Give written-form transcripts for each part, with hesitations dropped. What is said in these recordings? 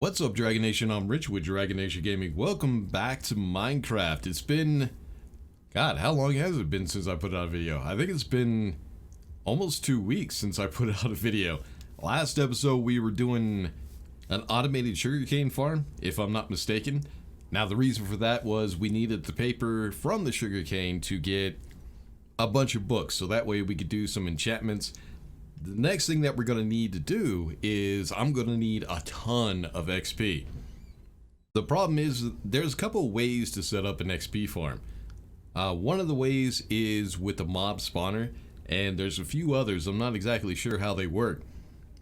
What's up, Dragon Nation? I'm Rich with Dragon Nation Gaming. Welcome back to Minecraft. It's been... God, how long has it been since I put out a video? I think it's been almost 2 weeks since I put out a video. Last episode, we were doing an automated sugarcane farm, if I'm not mistaken. Now, the reason for that was we needed the paper from the sugarcane to get a bunch of books, so that way we could do some enchantments. The next thing that we're going to need to do is I'm going to need a ton of XP. The problem is there's a couple ways to set up an XP farm. One of the ways is with the mob spawner, and there's a few others. I'm not exactly sure how they work.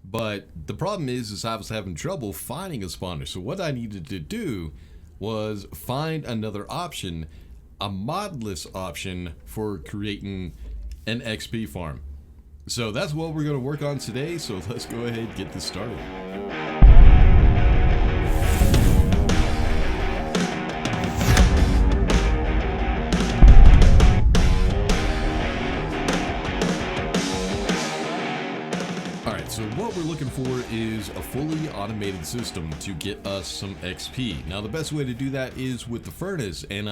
But the problem is I was having trouble finding a spawner. So what I needed to do was find another option, a modless option for creating an XP farm. So that's what we're going to work on today, so let's go ahead and get this started. Alright, so what we're looking for is a fully automated system to get us some XP. Now the best way to do that is with the furnace, and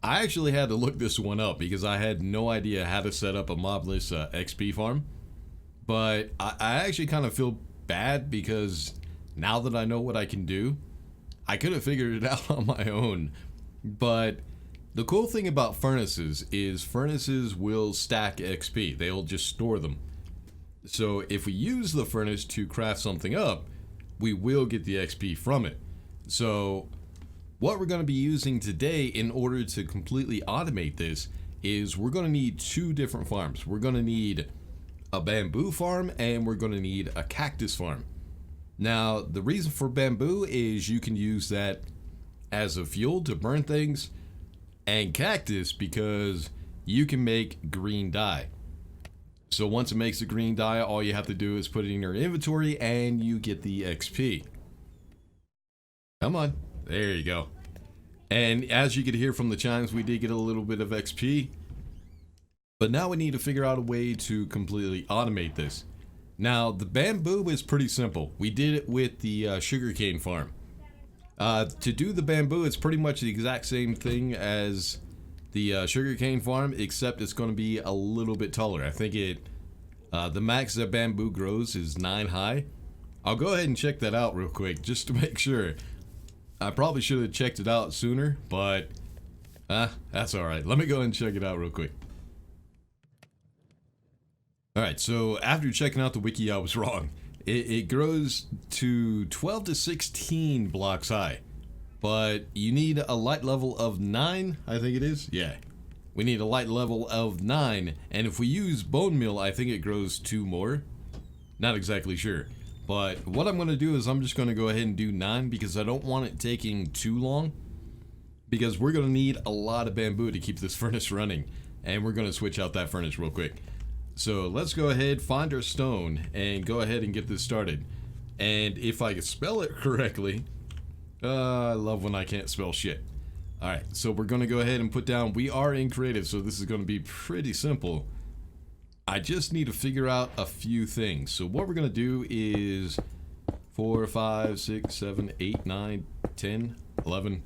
I actually had to look this one up because I had no idea how to set up a mobless XP farm. But I actually kind of feel bad because now that I know what I can do, I could have figured it out on my own. But the cool thing about furnaces is furnaces will stack XP. They'll just store them. So if we use the furnace to craft something up, we will get the XP from it. So what we're going to be using today in order to completely automate this is we're going to need two different farms. We're going to need a bamboo farm and we're going to need a cactus farm. Now, the reason for bamboo is you can use that as a fuel to burn things, and cactus because you can make green dye. So once it makes the green dye, all you have to do is put it in your inventory and you get the XP. Come on. There you go. And as you can hear from the chimes, we did get a little bit of XP. But now we need to figure out a way to completely automate this. Now, the bamboo is pretty simple. We did it with the sugarcane farm. To do the bamboo, it's pretty much the exact same thing as the sugarcane farm, except it's going to be a little bit taller. I think the max that bamboo grows is 9 high. I'll go ahead and check that out real quick just to make sure. I probably should have checked it out sooner, but that's alright. Let me go and check it out real quick. Alright, so after checking out the wiki, I was wrong. It grows to 12 to 16 blocks high, but you need a light level of 9, I think it is. Yeah, we need a light level of 9, and if we use bone meal, I think it grows 2 more. Not exactly sure. But what I'm going to do is I'm just going to go ahead and do 9 because I don't want it taking too long. Because we're going to need a lot of bamboo to keep this furnace running. And we're going to switch out that furnace real quick. So let's go ahead, find our stone, and go ahead and get this started. And if I can spell it correctly, I love when I can't spell shit. Alright, so we're going to go ahead and put down, we are in creative, so this is going to be pretty simple. I just need to figure out a few things. So what we're going to do is 4, 5, 6, 7, 8, 9, 10, 11.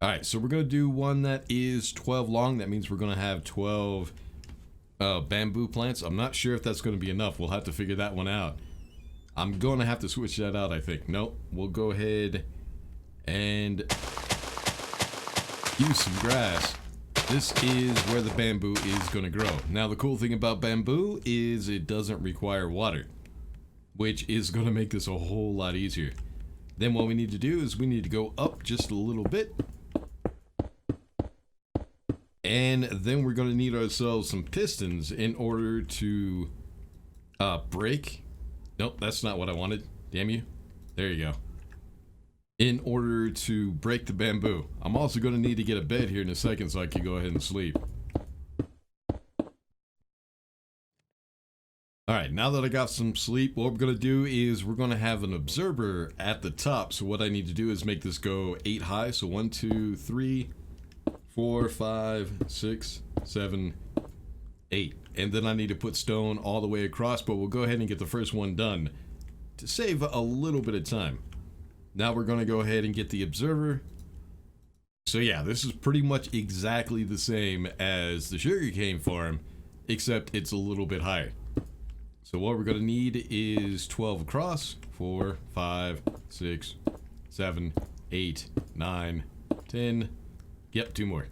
Alright, so we're going to do one that is 12 long. That means we're going to have 12 bamboo plants. I'm not sure if that's going to be enough. We'll have to figure that one out. I'm going to have to switch that out, I think. Nope. We'll go ahead and use some grass. This is where the bamboo is going to grow. Now the cool thing about bamboo is it doesn't require water, which is going to make this a whole lot easier. Then what we need to do is we need to go up just a little bit. And then we're going to need ourselves some pistons in order to break. Nope, that's not what I wanted. Damn you. There you go. In order to break the bamboo. I'm also going to need to get a bed here in a second so I can go ahead and sleep. Alright, now that I got some sleep, what we're going to do is we're going to have an observer at the top. So what I need to do is make this go 8 high. So 1, 2, 3, 4, 5, 6, 7, 8. And then I need to put stone all the way across, but we'll go ahead and get the first one done. to save a little bit of time. Now we're going to go ahead and get the observer. So yeah, this is pretty much exactly the same as the sugarcane farm, except it's a little bit higher. So what we're going to need is 12 across. 4, 5, 6, 7, 8, 9, 10. Yep, 2 more.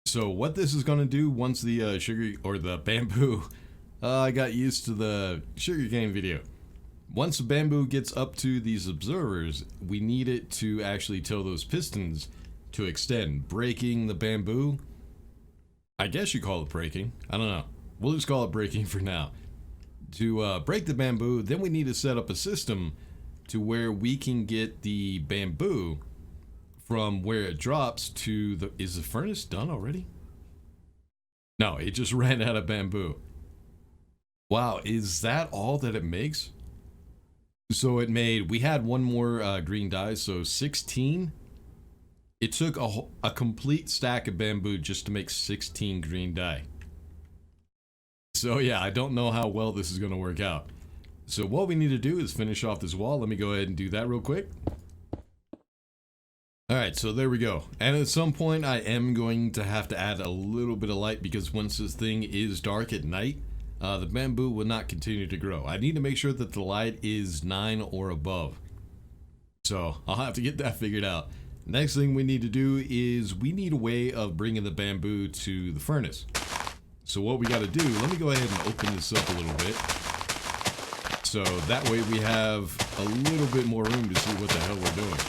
So what this is going to do once the sugar or the bamboo, I got used to the sugarcane video. Once the bamboo gets up to these observers, we need it to actually tell those pistons to extend. Breaking the bamboo, I guess you call it breaking. I don't know. We'll just call it breaking for now. To break the bamboo, then we need to set up a system to where we can get the bamboo from where it drops to the... Is the furnace done already? No, it just ran out of bamboo. Wow, is that all that it makes? So it made... We had one more green dye, so 16. It took a complete stack of bamboo just to make 16 green dye. So yeah, I don't know how well this is going to work out. So what we need to do is finish off this wall. Let me go ahead and do that real quick. Alright, so there we go. And at some point I am going to have to add a little bit of light, because once this thing is dark at night, the bamboo will not continue to grow. I need to make sure that the light is 9 or above. So I'll have to get that figured out. Next thing we need to do is we need a way of bringing the bamboo to the furnace. So what we got to do, let me go ahead and open this up a little bit. So that way we have a little bit more room to see what the hell we're doing.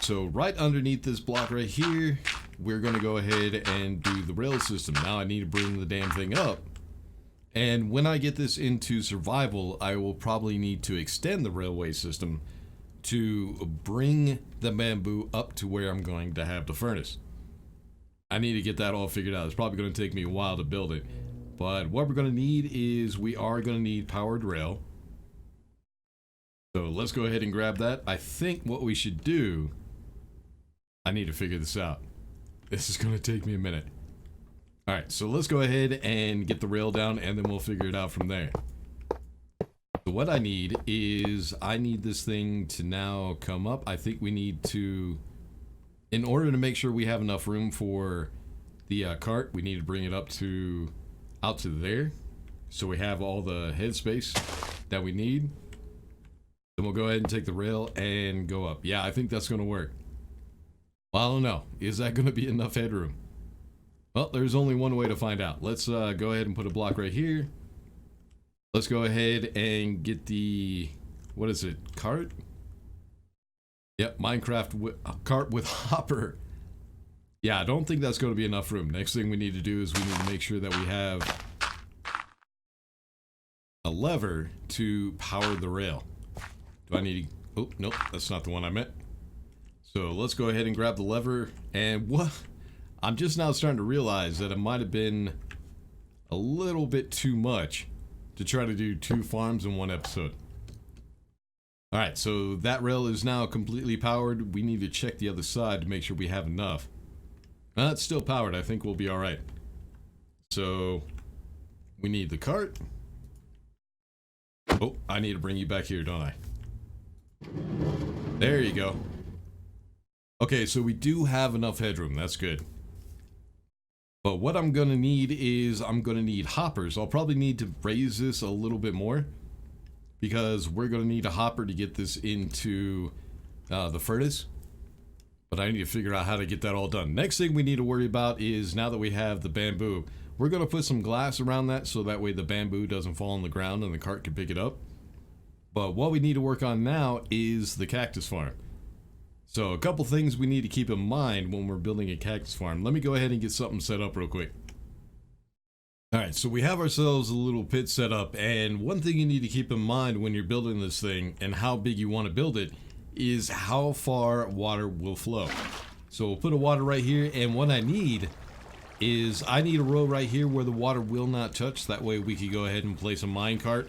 So right underneath this block right here, we're going to go ahead and do the rail system. Now I need to bring the damn thing up. And when I get this into survival, I will probably need to extend the railway system to bring the bamboo up to where I'm going to have the furnace. I need to get that all figured out. It's probably going to take me a while to build it. But what we're going to need is we are going to need powered rail. So let's go ahead and grab that. I think what we should do... I need to figure this out. This is going to take me a minute. Alright, so let's go ahead and get the rail down, and then we'll figure it out from there. So what I need is, I need this thing to now come up. I think we need to, in order to make sure we have enough room for the cart, we need to bring it up to, out to there. So we have all the headspace that we need. Then we'll go ahead and take the rail and go up. Yeah, I think that's going to work. Well, I don't know. Is that going to be enough headroom? Well, there's only one way to find out. Let's go ahead and put a block right here. Let's go ahead and get the... What is it? Cart? Yep, MineCraft cart with hopper. Yeah, I don't think that's going to be enough room. Next thing we need to do is we need to make sure that we have a lever to power the rail. Do I need to... Oh, nope, that's not the one I meant. So let's go ahead and grab the lever, and what? I'm just now starting to realize that it might have been a little bit too much to try to do 2 farms in one episode. Alright, so that rail is now completely powered. We need to check the other side to make sure we have enough. It's still powered. I think we'll be alright. So we need the cart. Oh, I need to bring you back here, don't I? There you go. Okay, so we do have enough headroom. That's good. But what I'm going to need is I'm going to need hoppers. I'll probably need to raise this a little bit more, because we're going to need a hopper to get this into the furnace. But I need to figure out how to get that all done. Next thing we need to worry about is, now that we have the bamboo, we're going to put some glass around that so that way the bamboo doesn't fall on the ground and the cart can pick it up. But what we need to work on now is the cactus farm. So a couple things we need to keep in mind when we're building a cactus farm. Let me go ahead and get something set up real quick. Alright, so we have ourselves a little pit set up, and one thing you need to keep in mind when you're building this thing and how big you want to build it is how far water will flow. So we'll put a water right here, and what I need is I need a row right here where the water will not touch. That way we could go ahead and place a minecart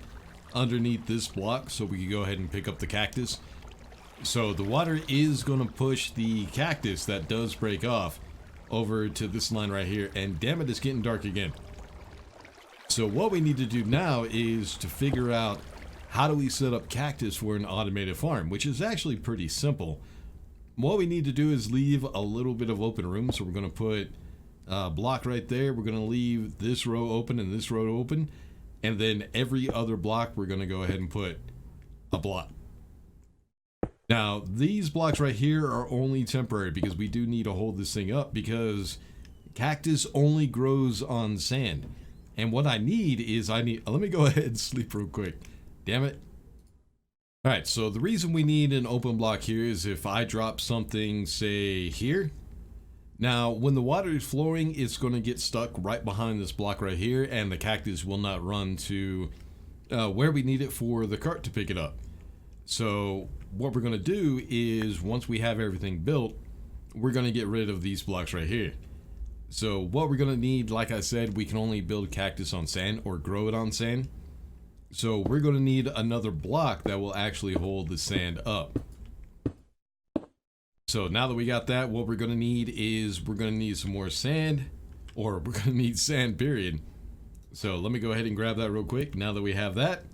underneath this block so we could go ahead and pick up the cactus. So the water is going to push the cactus that does break off over to this line right here. And damn it, it's getting dark again. So what we need to do now is to figure out how do we set up cactus for an automated farm, which is actually pretty simple. What we need to do is leave a little bit of open room. So we're going to put a block right there. We're going to leave this row open and this row open. And then every other block, we're going to go ahead and put a block. Now, these blocks right here are only temporary because we do need to hold this thing up because cactus only grows on sand. And what I need is let me go ahead and sleep real quick. Damn it. All right, so the reason we need an open block here is if I drop something, say here. Now, when the water is flowing, it's going to get stuck right behind this block right here, and the cactus will not run to where we need it for the cart to pick it up. So what we're going to do is once we have everything built, we're going to get rid of these blocks right here. So what we're going to need, like I said, we can only build cactus on sand or grow it on sand. So we're going to need another block that will actually hold the sand up. So now that we got that, what we're going to need is we're going to need some more sand, or we're going to need sand, period. So let me go ahead and grab that real quick. Now that we have that,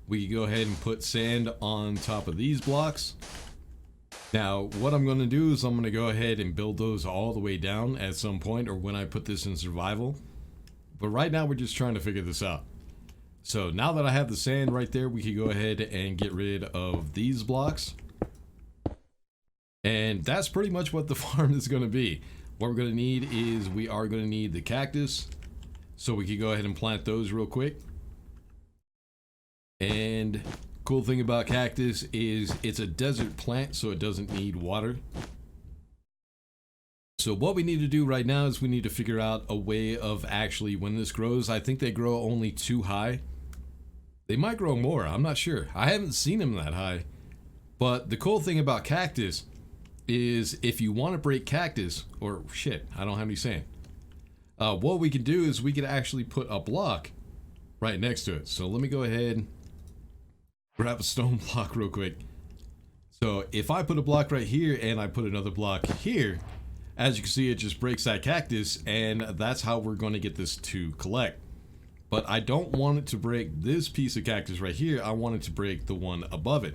we can go ahead and put sand on top of these blocks. Now, what I'm going to do is I'm going to go ahead and build those all the way down at some point, or when I put this in survival. But right now, we're just trying to figure this out. So now that I have the sand right there, we can go ahead and get rid of these blocks. And that's pretty much what the farm is going to be. What we're going to need is we are going to need the cactus. So we can go ahead and plant those real quick. And cool thing about cactus is it's a desert plant, so it doesn't need water. So what we need to do right now is we need to figure out a way of actually, when this grows, I think they grow only 2 high. They might grow more, I'm not sure. I haven't seen them that high. But the cool thing about cactus is if you want to break cactus, or shit, I don't have any sand. What we can do is we can actually put a block right next to it. So let me go ahead, grab a stone block real quick. So if I put a block right here and I put another block here, as you can see, it just breaks that cactus, and that's how we're going to get this to collect. But I don't want it to break this piece of cactus right here. I want it to break the one above it.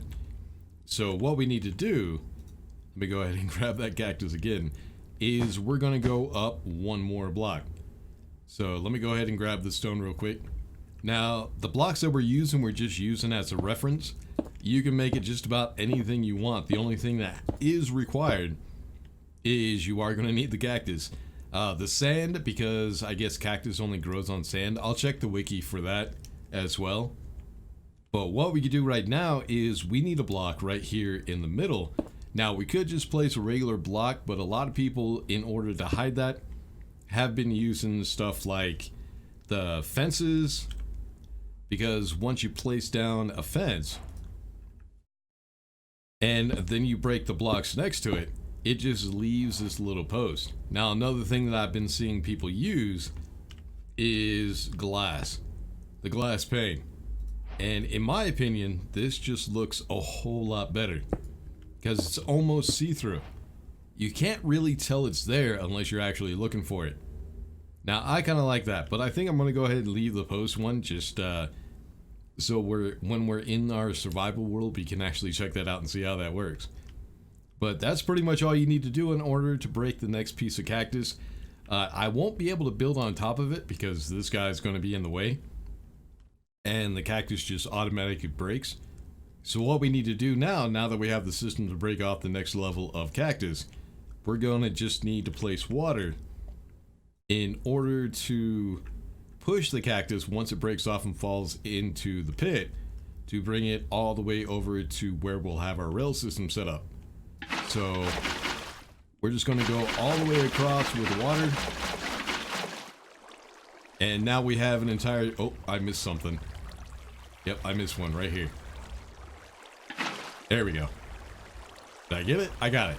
So what we need to do, let me go ahead and grab that cactus again, is we're going to go up 1 more block. So let me go ahead and grab the stone real quick. Now, the blocks that we're just using as a reference. You can make it just about anything you want. The only thing that is required is you are going to need the cactus. The sand, because I guess cactus only grows on sand. I'll check the wiki for that as well. But what we can do right now is we need a block right here in the middle. Now, we could just place a regular block, but a lot of people, in order to hide that, have been using stuff like the fences, because once you place down a fence and then you break the blocks next to it, it just leaves this little post. Now, another thing that I've been seeing people use is glass, the glass pane. And in my opinion, this just looks a whole lot better because it's almost see-through. You can't really tell it's there unless you're actually looking for it. Now, I kind of like that, but I think I'm going to go ahead and leave the post one just so when we're in our survival world, we can actually check that out and see how that works. But that's pretty much all you need to do in order to break the next piece of cactus. I won't be able to build on top of it because this guy's going to be in the way. And the cactus just automatically breaks. So what we need to do now that we have the system to break off the next level of cactus, we're going to just need to place water in order to push the cactus once it breaks off and falls into the pit to bring it all the way over to where we'll have our rail system set up. So we're just going to go all the way across with the water. And now we have an entire... Oh, I missed something. Yep, I missed one right here. There we go. Did I get it? I got it.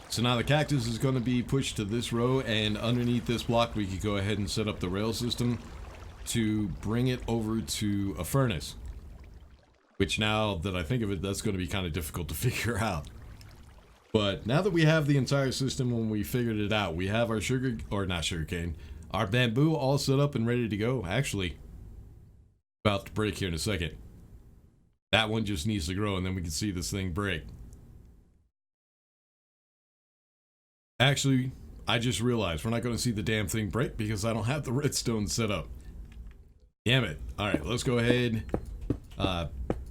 So now the cactus is going to be pushed to this row, and underneath this block we could go ahead and set up the rail system to bring it over to a furnace. Which, now that I think of it, that's going to be kind of difficult to figure out. But now that we have the entire system and we figured it out, we have our our bamboo all set up and ready to go. Actually, About to break here in a second. That one just needs to grow and then we can see this thing break. Actually, I just realized we're not going to see the damn thing break because I don't have the redstone set up. Damn it. Alright, let's go ahead.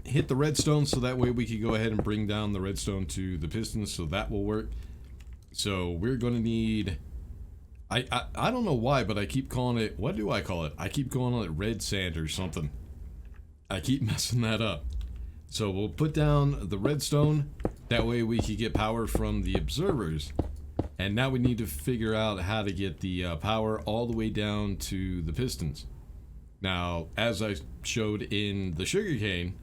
Hit the redstone so that way we can go ahead and bring down the redstone to the pistons, so that will work. So we're going to need... I don't know why, but I keep calling it... What do I call it? I keep calling it red sand or something. I keep messing that up. So we'll put down the redstone. That way we can get power from the observers. And now we need to figure out how to get the power all the way down to the pistons. Now, as I showed in the sugarcane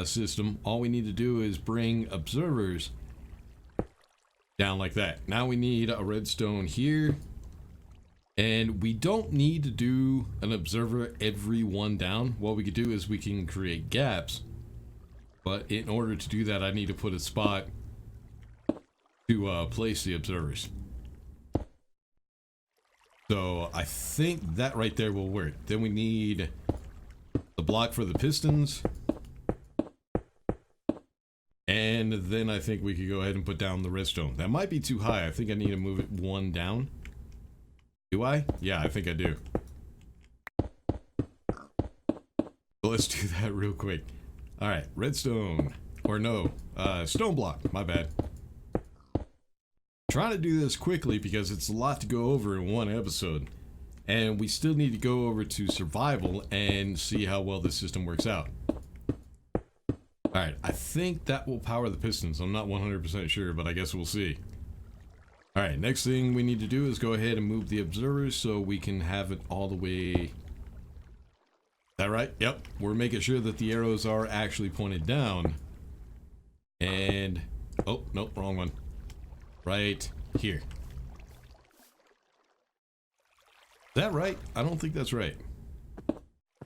system, all we need to do is bring observers down like that. Now we need a redstone here. And we don't need to do an observer every one down. What we could do is we can create gaps. But in order to do that, I need to put a spot to place the observers. So I think that right there will work. Then we need the block for the pistons. And then I think we could go ahead and put down the redstone. That might be too high. I think I need to move it one down. Do I? Yeah, I think I do. So let's do that real quick. Alright, redstone. Or no, stone block. My bad. Trying to do this quickly because it's a lot to go over in one episode. And we still need to go over to survival and see how well this system works out. Alright, I think that will power the pistons. I'm not 100% sure, but I guess we'll see. Alright, next thing we need to do is go ahead and move the observers so we can have it all the way... Is that right? Yep. We're making sure that the arrows are actually pointed down. And... Oh, nope, wrong one. Right here. Is that right? I don't think that's right.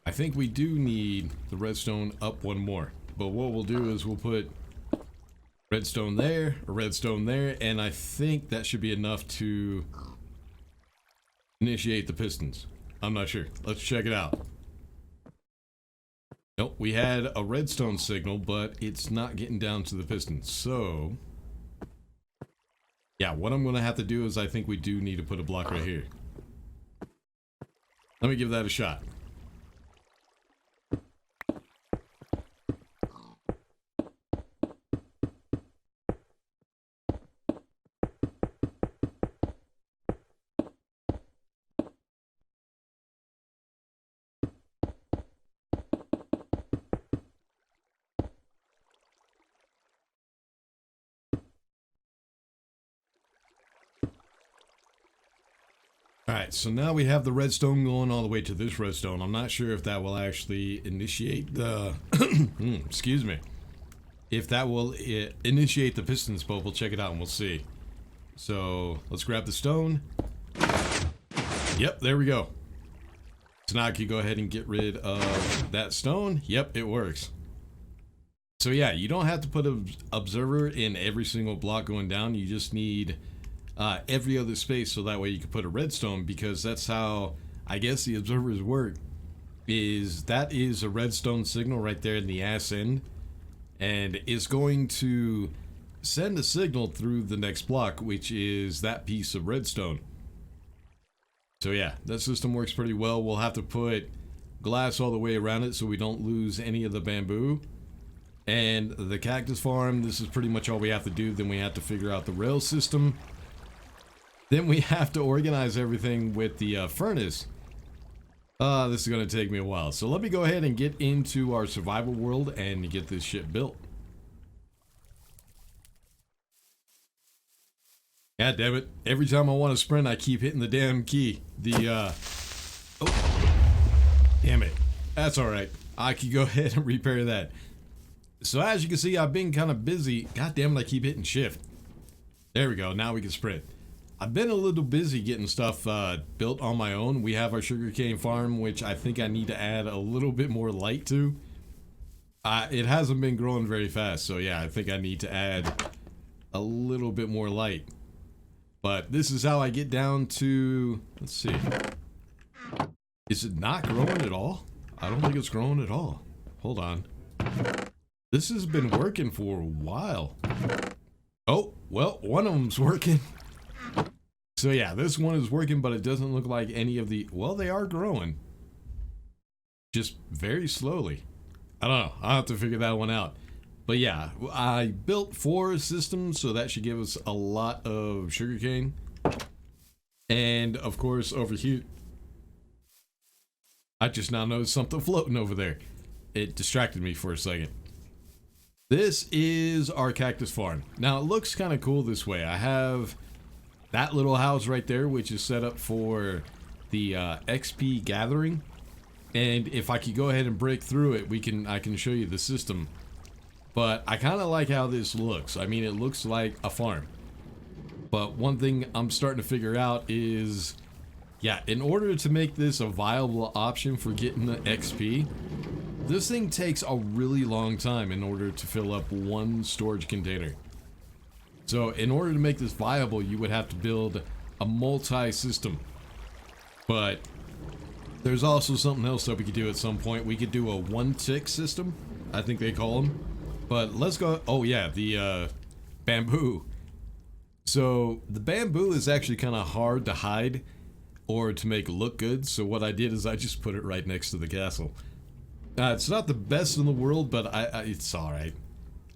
I think we do need the redstone up one more. But what we'll do is we'll put redstone there, a redstone there, and I think that should be enough to initiate the pistons. I'm not sure. Let's check it out. Nope, we had a redstone signal, but it's not getting down to the pistons. So, yeah, what I'm going to have to do is I think we do need to put a block right here. Let me give that a shot. Alright, so now we have the redstone going all the way to this redstone. I'm not sure if that will actually initiate the... excuse me. If that will initiate the pistons, but we'll check it out and we'll see. So, let's grab the stone. Yep, there we go. So now I can go ahead and get rid of that stone. Yep, it works. So yeah, you don't have to put an observer in every single block going down. You just need... every other space, so that way you can put a redstone, because that's how I guess the observers work. That is a redstone signal right there in the ass end, and it's going to send a signal through the next block, which is that piece of redstone. So yeah, that system works pretty well. We'll have to put glass all the way around it so we don't lose any of the bamboo. And the cactus farm, this is pretty much all we have to do. Then we have to figure out the rail system. Then we have to organize everything with the furnace. This is going to take me a while. So let me go ahead and get into our survival world and get this shit built. God damn it. Every time I want to sprint, I keep hitting the damn key. Oh. Damn it. That's alright. I can go ahead and repair that. So as you can see, I've been kind of busy. God damn it, I keep hitting shift. There we go. Now we can sprint. I've been a little busy getting stuff built on my own. We have our sugarcane farm, which I think I need to add a little bit more light to. It hasn't been growing very fast, so yeah, I think I need to add a little bit more light. But this is how I get down to... Let's see. Is it not growing at all? I don't think it's growing at all. Hold on. This has been working for a while. Oh, well, one of them's working. So yeah, this one is working, but it doesn't look like any of the... Well, they are growing. Just very slowly. I don't know. I'll have to figure that one out. But yeah, I built 4 systems, so that should give us a lot of sugarcane. And of course, over here... I just now noticed something floating over there. It distracted me for a second. This is our cactus farm. Now, it looks kind of cool this way. I have that little house right there, which is set up for the XP gathering. And if I could go ahead and break through it, I can show you the system. But I kind of like how this looks. I mean, it looks like a farm. But one thing I'm starting to figure out is, yeah, in order to make this a viable option for getting the XP, this thing takes a really long time in order to fill up one storage container. So in order to make this viable, you would have to build a multi-system. But there's also something else that we could do at some point. We could do a one-tick system, I think they call them. But let's go. Oh yeah, the bamboo. So the bamboo is actually kind of hard to hide or to make look good. So what I did is I just put it right next to the castle. It's not the best in the world, but it's alright.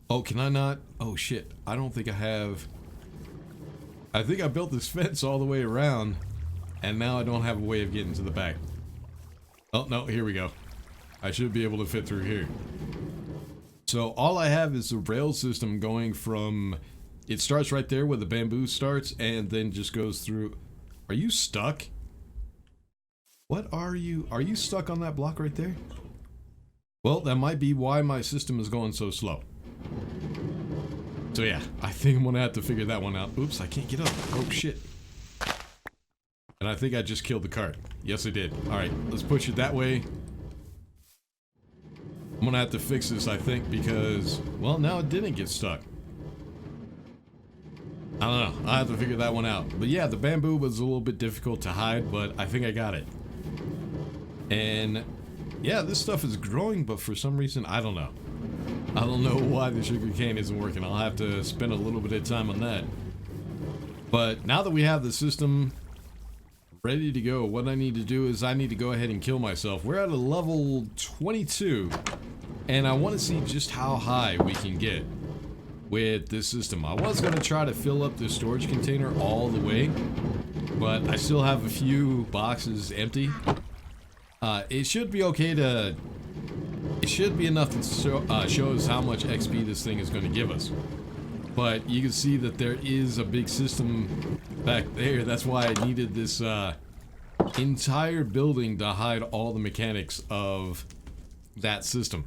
Oh, can I not? Oh shit, I don't think I have... I think I built this fence all the way around, and now I don't have a way of getting to the back. Oh no, here we go. I should be able to fit through here. So all I have is a rail system going from... It starts right there where the bamboo starts, and then just goes through... Are you stuck? What are you? Are you stuck on that block right there? Well, that might be why my system is going so slow. So yeah, I think I'm gonna have to figure that one out. Oops, I can't get up. Oh shit. And I think I just killed the cart. Yes, I did. Alright, let's push it that way. I'm gonna have to fix this, I think, because... Well, now it didn't get stuck. I don't know. I'll have to figure that one out. But yeah, the bamboo was a little bit difficult to hide, but I think I got it. And... yeah, this stuff is growing, but for some reason, I don't know. I don't know why the sugar cane isn't working. I'll have to spend a little bit of time on that. But now that we have the system ready to go, what I need to do is I need to go ahead and kill myself. We're at a level 22, and I want to see just how high we can get with this system. I was going to try to fill up this storage container all the way, but I still have a few boxes empty. It should be okay to... It should be enough to show us how much XP this thing is going to give us. But you can see that there is a big system back there. That's why I needed this entire building to hide all the mechanics of that system.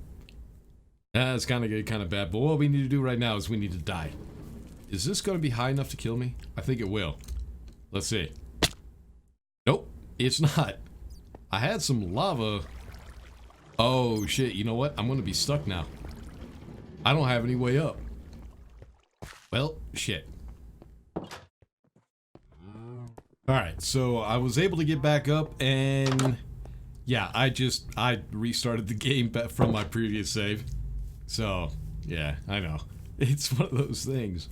That's kind of good, kind of bad. But what we need to do right now is we need to die. Is this going to be high enough to kill me? I think it will. Let's see. Nope, it's not. I had some lava. Oh shit, you know what? I'm gonna be stuck now. I don't have any way up. Well, shit. Alright, so I was able to get back up, and yeah, I restarted the game from my previous save. So, yeah, I know. It's one of those things.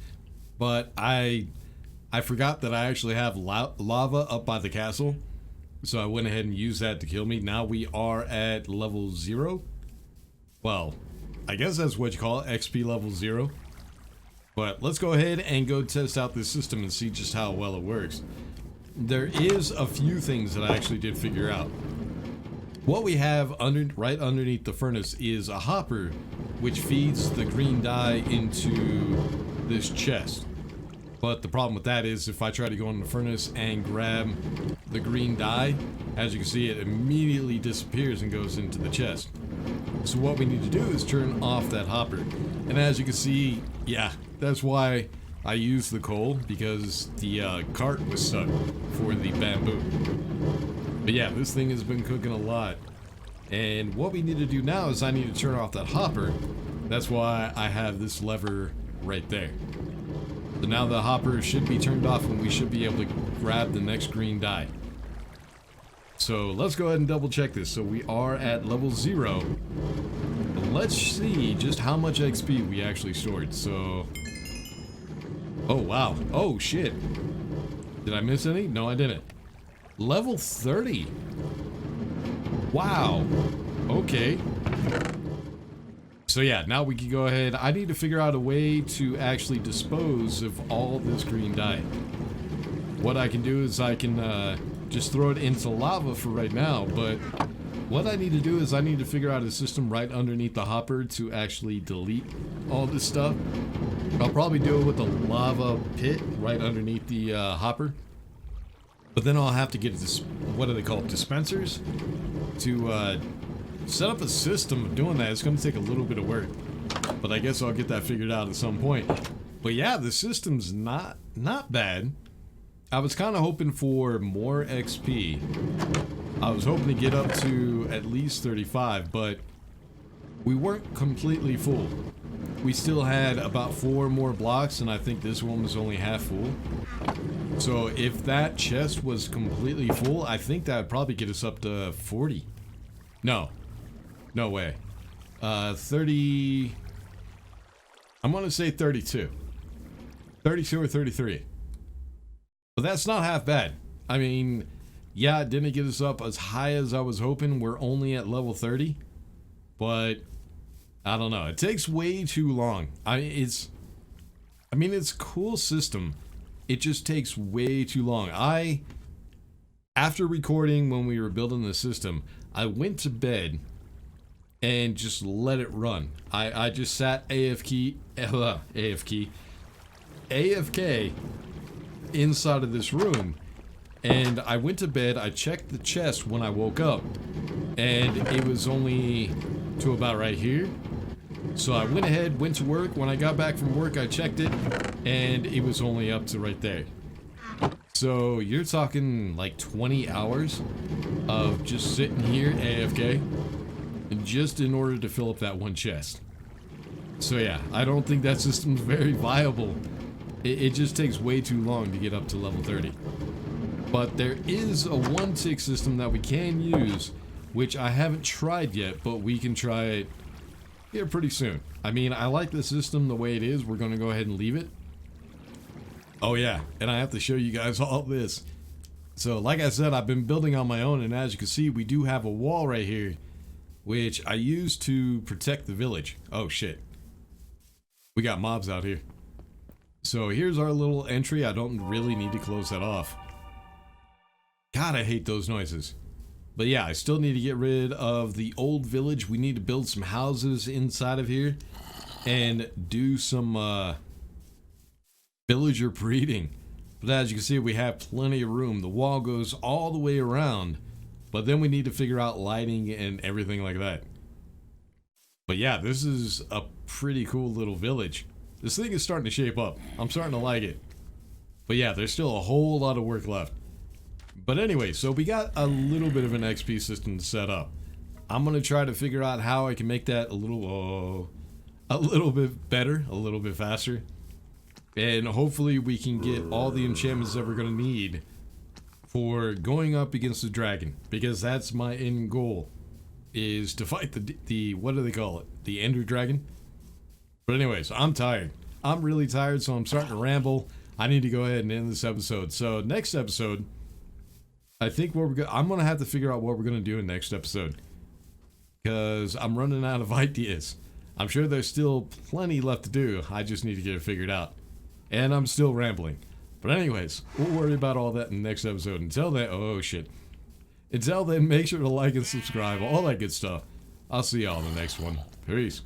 But I forgot that I actually have lava up by the castle. So I went ahead and used that to kill me. Now we are at level 0. Well, I guess that's what you call it, XP level 0. But let's go ahead and go test out this system and see just how well it works. There is a few things that I actually did figure out. What we have right underneath the furnace is a hopper which feeds the green dye into this chest. But the problem with that is if I try to go in the furnace and grab the green dye, as you can see, it immediately disappears and goes into the chest. So what we need to do is turn off that hopper. And as you can see, yeah, that's why I used the coal, because the cart was stuck for the bamboo. But yeah, this thing has been cooking a lot. And what we need to do now is I need to turn off that hopper. That's why I have this lever right there. So now the hopper should be turned off and we should be able to grab the next green dye. So let's go ahead and double check this. So we are at level 0. Let's see just how much XP we actually stored. So, oh wow, oh shit. Did I miss any? No, I didn't. Level 30. Wow. Okay. So yeah, now we can go ahead. I need to figure out a way to actually dispose of all this green dye. What I can do is I can just throw it into lava for right now, but what I need to do is I need to figure out a system right underneath the hopper to actually delete all this stuff. I'll probably do it with a lava pit right underneath the hopper. But then I'll have to get this, what do they call it, dispensers? To set up a system of doing that. It's going to take a little bit of work. But I guess I'll get that figured out at some point. But yeah, the system's not bad. I was kind of hoping for more XP. I was hoping to get up to at least 35, but we weren't completely full. We still had about 4 more blocks, and I think this one was only half full. So if that chest was completely full, I think that would probably get us up to 40. No way. 30. I'm gonna say 32 or 33, but that's not half bad. I mean, yeah, it didn't get us up as high as I was hoping. We're only at level 30, but I don't know. It takes way too long. It's a cool system. It just takes way too long. After recording when we were building the system, I went to bed and just let it run. I just sat AFK inside of this room, and I went to bed. I checked the chest when I woke up, and it was only to about right here. So I went ahead, went to work. When I got back from work, I checked it, and it was only up to right there. So you're talking like 20 hours of just sitting here AFK, and just in order to fill up that one chest. So yeah, I don't think that system's very viable. It just takes way too long to get up to level 30. But there is a one-tick system that we can use, which I haven't tried yet, but we can try it here pretty soon. I mean, I like the system the way it is. We're going to go ahead and leave it. Oh yeah, and I have to show you guys all this. So like I said, I've been building on my own, and as you can see, we do have a wall right here, which I use to protect the village. Oh shit. We got mobs out here. So here's our little entry. I don't really need to close that off. God, I hate those noises. But yeah, I still need to get rid of the old village. We need to build some houses inside of here and do some villager breeding. But as you can see, we have plenty of room. The wall goes all the way around, but then we need to figure out lighting and everything like that. But yeah, this is a pretty cool little village. This thing is starting to shape up. I'm starting to like it. But yeah, there's still a whole lot of work left. But anyway, so we got a little bit of an XP system to set up. I'm going to try to figure out how I can make that a little bit better, a little bit faster. And hopefully we can get all the enchantments that we're going to need for going up against the dragon. Because that's my end goal, is to fight the what do they call it? The Ender Dragon? But anyways, I'm tired. I'm really tired, so I'm starting to ramble. I need to go ahead and end this episode. So next episode, I think I'm going to have to figure out what we're going to do in next episode. Because I'm running out of ideas. I'm sure there's still plenty left to do. I just need to get it figured out. And I'm still rambling. But anyways, we'll worry about all that in the next episode. Until then, oh shit. Until then, make sure to like and subscribe. All that good stuff. I'll see y'all in the next one. Peace.